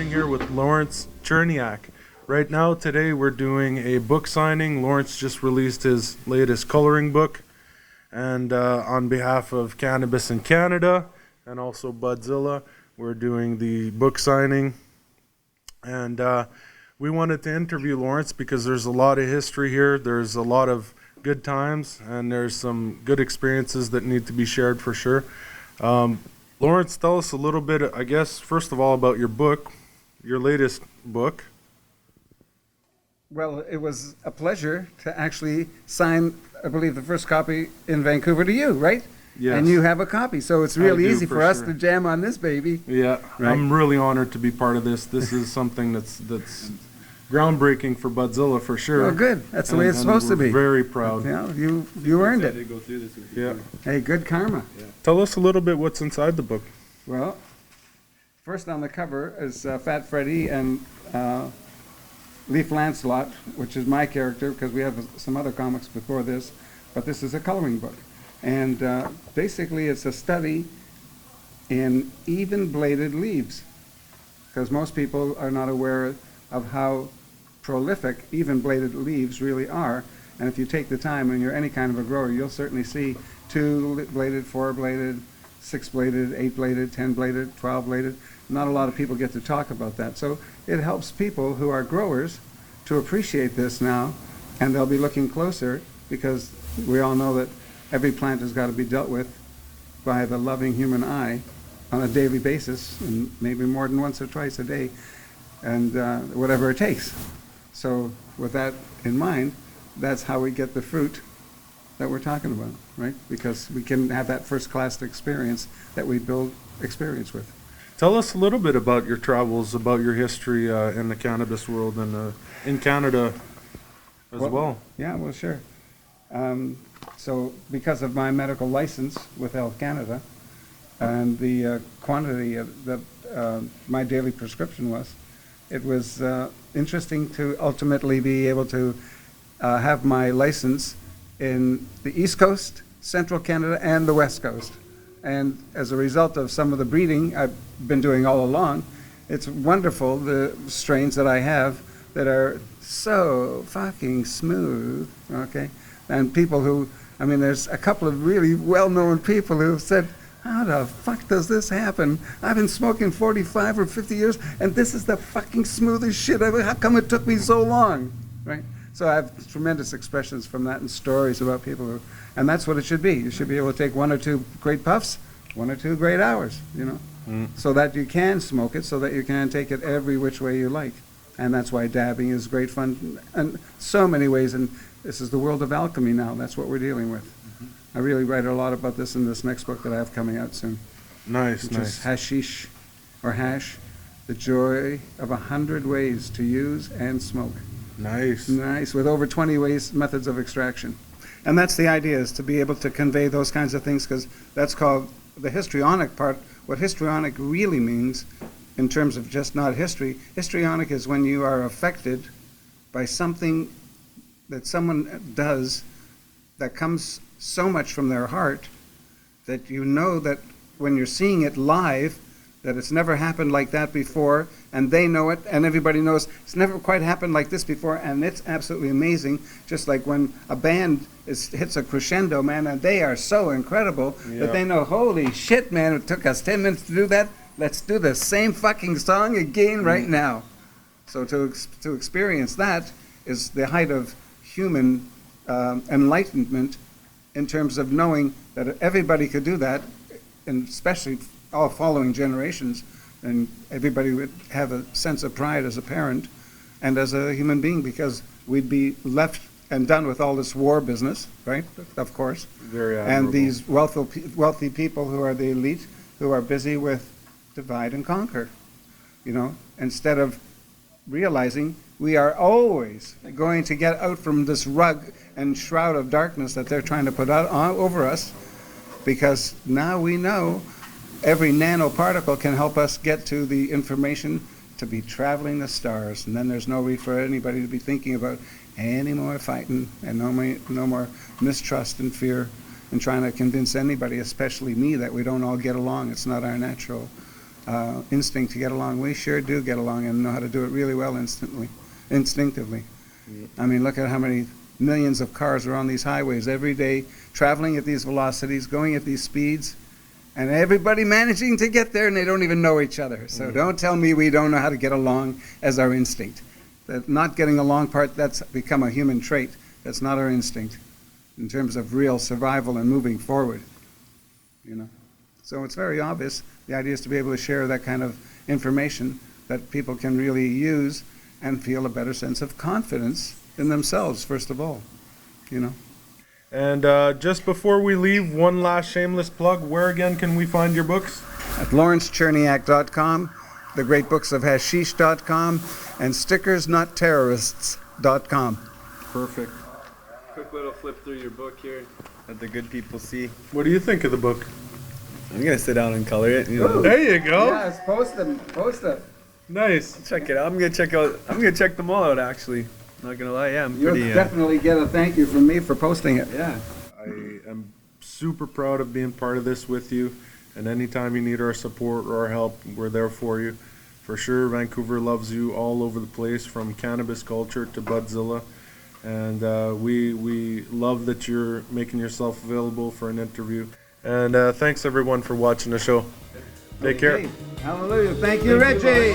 sitting here with Laurence Cherniak. Right now, today, we're doing a book signing. Laurence just released his latest coloring book. And on behalf of Cannabis in Canada and also Budzilla, we're doing the book signing. And we wanted to interview Laurence because there's a lot of history here. There's a lot of good times, and there's some good experiences that need to be shared for sure. Laurence, tell us a little bit, I guess, first of all, about your book, your latest book. Well, it was a pleasure to actually sign, I believe, the first copy in Vancouver to you, right? Yes. And you have a copy, so it's really easy for us sure. to jam on this baby. Yeah, Right. I'm really honored to be part of this. This is something that's groundbreaking for Budzilla for sure. Oh, good. That's the way it's supposed to be. Very proud. Yeah, you earned it. Go through this with Yeah. Hey, good karma. Tell us a little bit what's inside the book. Well, first on the cover is Fat Freddy and Leaf Lancelot, which is my character because we have some other comics before this, but this is a coloring book. And basically it's a study in even-bladed leaves, because most people are not aware of how prolific even-bladed leaves really are. And if you take the time and you're any kind of a grower, you'll certainly see 2-bladed, 4-bladed, 6-bladed, 8-bladed, 10-bladed, 12-bladed. Not a lot of people get to talk about that. So it helps people who are growers to appreciate this now, and they'll be looking closer because we all know that every plant has got to be dealt with by the loving human eye on a daily basis, and maybe more than once or twice a day, and whatever it takes. So with that in mind, that's how we get the fruit that we're talking about, right? Because we can have that first-class experience that we build experience with. Tell us a little bit about your travels, about your history in the cannabis world and in Canada as well. Yeah, well, sure. So because of my medical license with Health Canada and the quantity that my daily prescription was, it was interesting to ultimately be able to have my license in the East Coast, Central Canada, and the West Coast. And as a result of some of the breeding I've been doing all along, it's wonderful, the strains that I have that are so fucking smooth, okay? And people who, I mean, there's a couple of really well-known people who have said, how the fuck does this happen? I've been smoking 45 or 50 years, and this is the fucking smoothest shit ever. How come it took me so long, right? So I have tremendous expressions from that and stories about people who, and that's what it should be. You should be able to take 1 or 2 great puffs, 1 or 2 great hours, you know, so that you can smoke it, so that you can take it every which way you like. And that's why dabbing is great fun, and so many ways. And this is the world of alchemy now. That's what we're dealing with. I really write a lot about this in this next book that I have coming out soon. Nice, which nice. is Hashish, or Hash, the joy of 100 ways to use and smoke. Nice. Nice, with over 20 methods of extraction. And that's the idea, is to be able to convey those kinds of things, because that's called the histrionic part. What histrionic really means, in terms of just not history, histrionic is when you are affected by something that someone does that comes so much from their heart that you know that when you're seeing it live, that it's never happened like that before, and they know it, and everybody knows it's never quite happened like this before, and it's absolutely amazing. Just like when a band hits a crescendo, man, and they are so incredible that they know, holy shit, man, it took us 10 minutes to do that. Let's do the same fucking song again right now. So to experience that is the height of human enlightenment, in terms of knowing that everybody could do that, and especially all following generations, and everybody would have a sense of pride as a parent and as a human being, because we'd be left and done with all this war business, right? Of course. Very admirable. And these wealthy people who are the elite, who are busy with divide and conquer, you know, instead of realizing we are always going to get out from this rug and shroud of darkness that they're trying to put out over us, because now we know every nanoparticle can help us get to the information to be traveling the stars, and then there's no need for anybody to be thinking about any more fighting and no more mistrust and fear and trying to convince anybody, especially me, that we don't all get along. It's not our natural instinct to get along. We sure do get along and know how to do it really well instinctively. I mean, look at how many millions of cars are on these highways every day, traveling at these velocities, going at these speeds, and everybody managing to get there, and they don't even know each other. So don't tell me we don't know how to get along as our instinct. That not getting along part, that's become a human trait. That's not our instinct in terms of real survival and moving forward, you know. So it's very obvious. The idea is to be able to share that kind of information that people can really use and feel a better sense of confidence in themselves, first of all, you know. And just before we leave, one last shameless plug. Where again can we find your books? At LaurenceCherniak.com, the great books of hashish.com, and stickersnotterrorists.com. Perfect. Quick little flip through your book here. Let the good people see. What do you think of the book? I'm gonna sit down and color it. You know. There you go. Yes, post them. Nice. Check it out. I'm gonna check them all out. Actually, not gonna lie. Yeah, I'm You'll pretty. definitely get a thank you from me for posting it. Yeah. I am super proud of being part of this with you. And anytime you need our support or our help, we're there for you. For sure, Vancouver loves you all over the place, from cannabis culture to Budzilla. And we love that you're making yourself available for an interview. And thanks everyone for watching the show. Take care. Hallelujah. Thank you, Reggie.